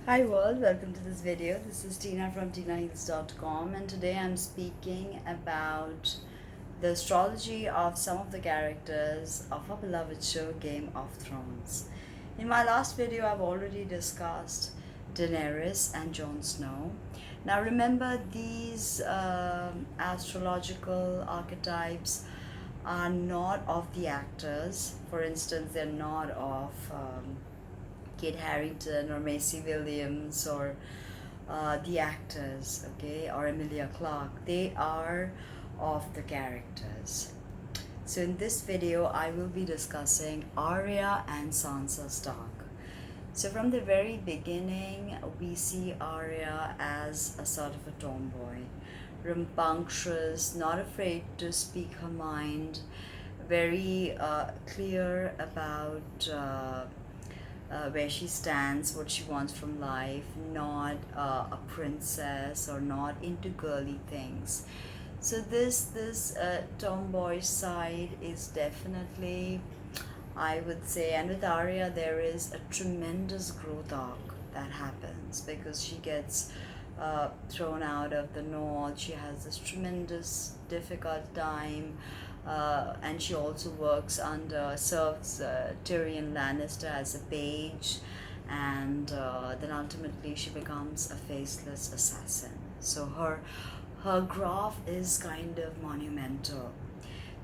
Hi world, welcome to this video. This is Tina from TinaHeals.com, and today I'm speaking about the astrology of some of the characters of our beloved show Game of Thrones. In my last video I've already discussed Daenerys and Jon Snow. Now remember, these astrological archetypes are not of the actors. For instance, they're not of Kit Harington or Macy Williams or the actors, okay, or Emilia Clarke. They are of the characters. So in this video, I will be discussing Arya and Sansa Stark. So from the very beginning, we see Arya as a sort of a tomboy, rambunctious, not afraid to speak her mind, very clear about where she stands, what she wants from life, not a princess or not into girly things. So this tomboy side is definitely, I would say, and with Arya there is a tremendous growth arc that happens because she gets thrown out of the north. She has this tremendous difficult time, and she also serves Tyrion Lannister as a page, and then ultimately she becomes a faceless assassin. So her graph is kind of monumental.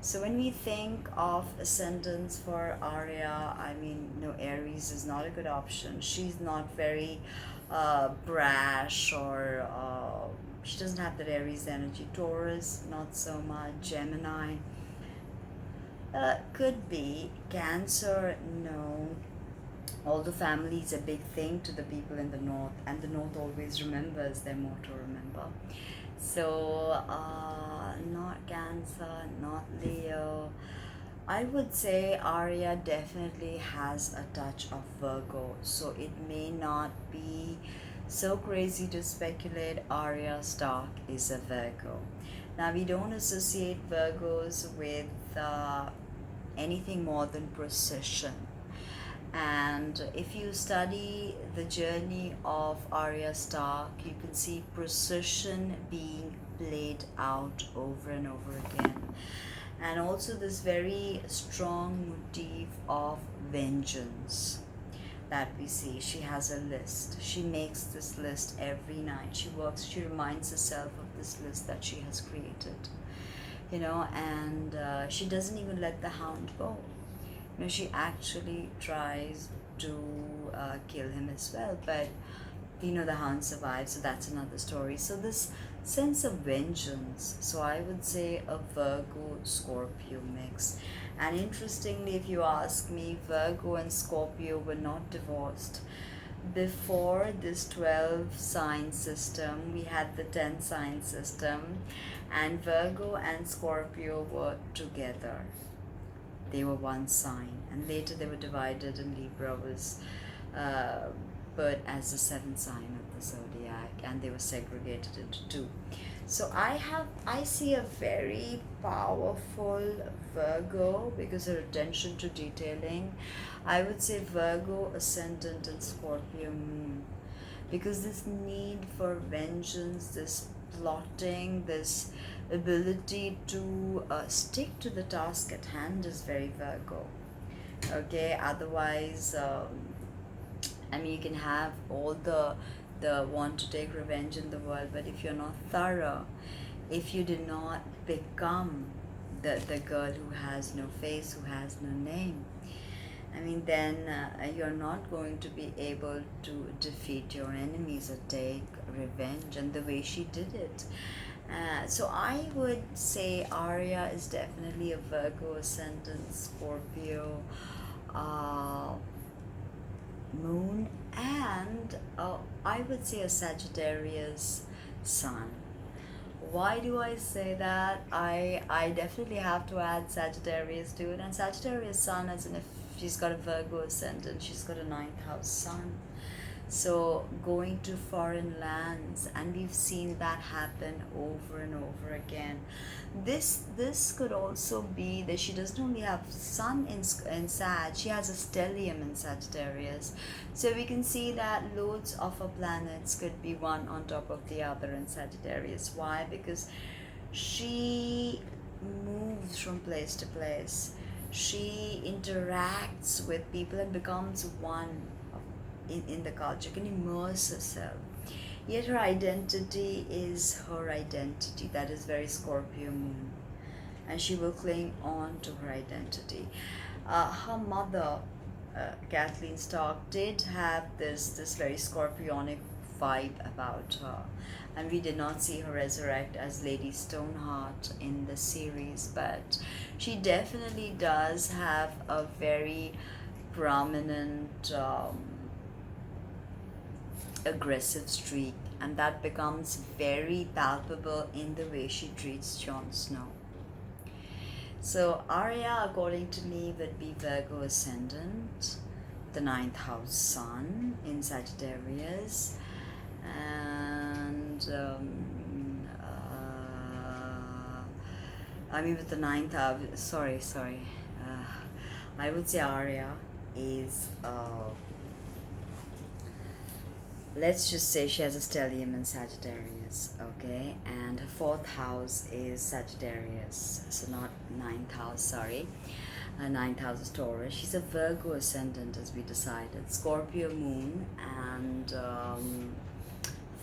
So when we think of ascendants for Arya, I mean, no, Aries is not a good option. She's not very brash, or she doesn't have that Aries energy. Taurus, not so much. Gemini, could be. Cancer, no. Although family is a big thing to the people in the north, and the north always remembers their more to remember. So, not Cancer, not Leo. I would say Arya definitely has a touch of Virgo, so it may not be so crazy to speculate Arya Stark is a Virgo. Now, we don't associate Virgos with anything more than precision. And if you study the journey of Arya Stark, you can see precision being played out over and over again. And also this very strong motif of vengeance that we see. She has a list. She makes this list every night. She reminds herself of this list that she has created. And she doesn't even let the hound go. She actually tries to kill him as well, but the hound survives, so that's another story. So this sense of vengeance, so I would say a Virgo Scorpio mix. And interestingly, if you ask me, Virgo and Scorpio were not divorced. Before this 12 sign system, we had the 10 sign system, and Virgo and Scorpio were together. They were one sign, and later they were divided, and Libra was put as the seventh sign of the zodiac, and they were segregated into two. So I see a very powerful Virgo because her attention to detailing. I would say Virgo ascendant and Scorpio moon, because this need for vengeance, this plotting, this ability to stick to the task at hand is very Virgo. Okay, otherwise, you can have all the want to take revenge in the world, but if you're not thorough, if you do not become the girl who has no face, who has no name, then you're not going to be able to defeat your enemies or take revenge, and the way she did it. So I would say Arya is definitely a Virgo ascendant, Scorpio moon, and I would say a Sagittarius sun. Why do I say that? I definitely have to add Sagittarius to it, and Sagittarius sun, as in if she's got a Virgo ascendant, she's got a ninth house sun. So going to foreign lands, and we've seen that happen over and over again. This could also be that she doesn't only have sun in Sag, she has a stellium in Sagittarius. So we can see that loads of her planets could be one on top of the other in Sagittarius. Why? Because she moves from place to place. She interacts with people and becomes one in the culture, can immerse herself. Yet her identity is her identity. That is very Scorpio moon. And she will cling on to her identity. Her mother, Kathleen Stark, did have this very scorpionic vibe about her. And we did not see her resurrect as Lady Stoneheart in the series, but she definitely does have a very prominent aggressive streak, and that becomes very palpable in the way she treats Jon Snow. So Arya, according to me, would be Virgo ascendant, the ninth house sun in Sagittarius, and I mean with the ninth house. Sorry. I would say Arya is. Let's just say she has a stellium in Sagittarius, okay? And her fourth house is Sagittarius, so not ninth house, sorry. Ninth house is Taurus. She's a Virgo ascendant, as we decided. Scorpio moon and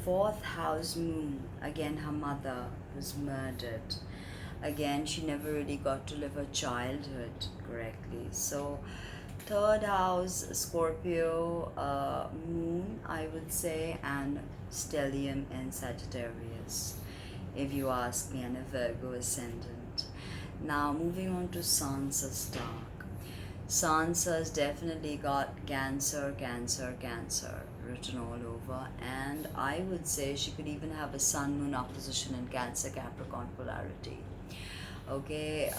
fourth house moon. Again, her mother was murdered. Again, she never really got to live her childhood correctly. So third house Scorpio moon, I would say, and stellium in Sagittarius, if you ask me, and a Virgo ascendant. Now moving on to Sansa Stark. Sansa's definitely got Cancer written all over, and I would say she could even have a Sun Moon opposition in Cancer Capricorn polarity. Okay,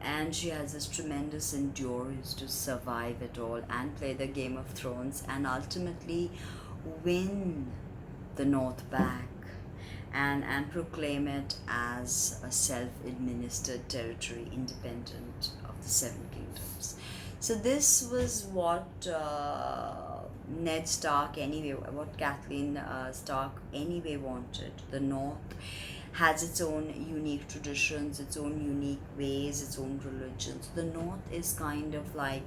and she has this tremendous endurance to survive it all and play the Game of Thrones and ultimately win the North back and proclaim it as a self-administered territory independent of the Seven Kingdoms. So this was what Ned Stark anyway, what Kathleen Stark anyway wanted. The North has its own unique traditions, its own unique ways, its own religion. So the North is kind of like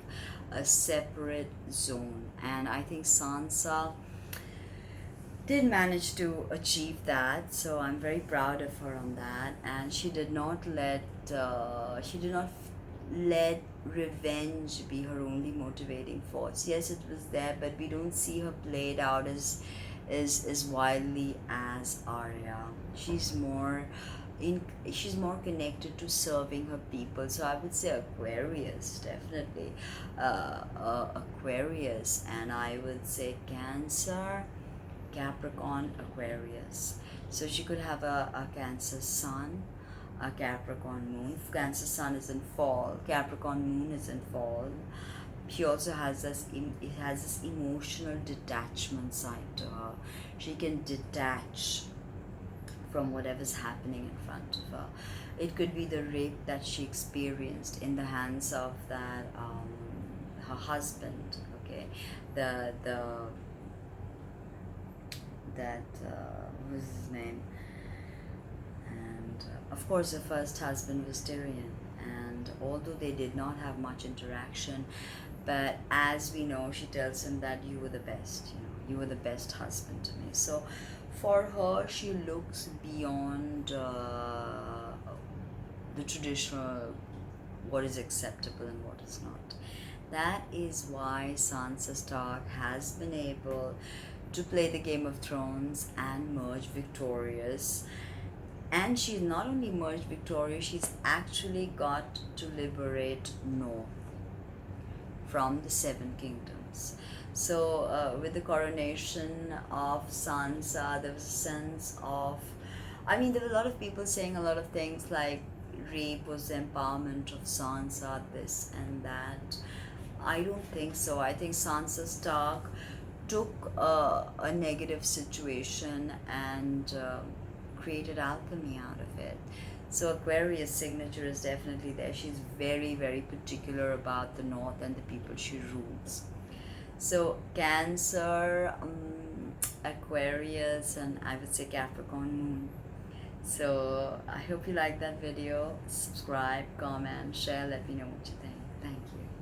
a separate zone, and I think Sansa did manage to achieve that. So I'm very proud of her on that. And she did not let revenge be her only motivating force. Yes, it was there, but we don't see her played out as wildly as Arya. She's more connected to serving her people. So I would say Aquarius, definitely Aquarius, and I would say Cancer, Capricorn, Aquarius. So she could have a Cancer sun, a Capricorn moon. Cancer sun is in fall, Capricorn moon is in fall. She also has this emotional detachment side to her. She can detach from whatever's happening in front of her. It could be the rape that she experienced in the hands of that her husband. Okay, what was his name? And of course, her first husband was Tyrion. And although they did not have much interaction, but as we know, she tells him that you were the best. You were the best husband to me. So for her, she looks beyond the traditional, what is acceptable and what is not. That is why Sansa Stark has been able to play the Game of Thrones and merge victorious. And she's not only merged victorious, she's actually got to liberate North from the Seven Kingdoms. So with the coronation of Sansa, there was a sense of, I mean, there were a lot of people saying a lot of things like rape was the empowerment of Sansa, this and that. I don't think so. I think Sansa Stark took a negative situation and created alchemy out of it. So Aquarius signature is definitely there. She's very, very particular about the North and the people she rules. So Cancer, Aquarius, and I would say Capricorn moon. So I hope you like that video. Subscribe, comment, share, let me know what you think. Thank you.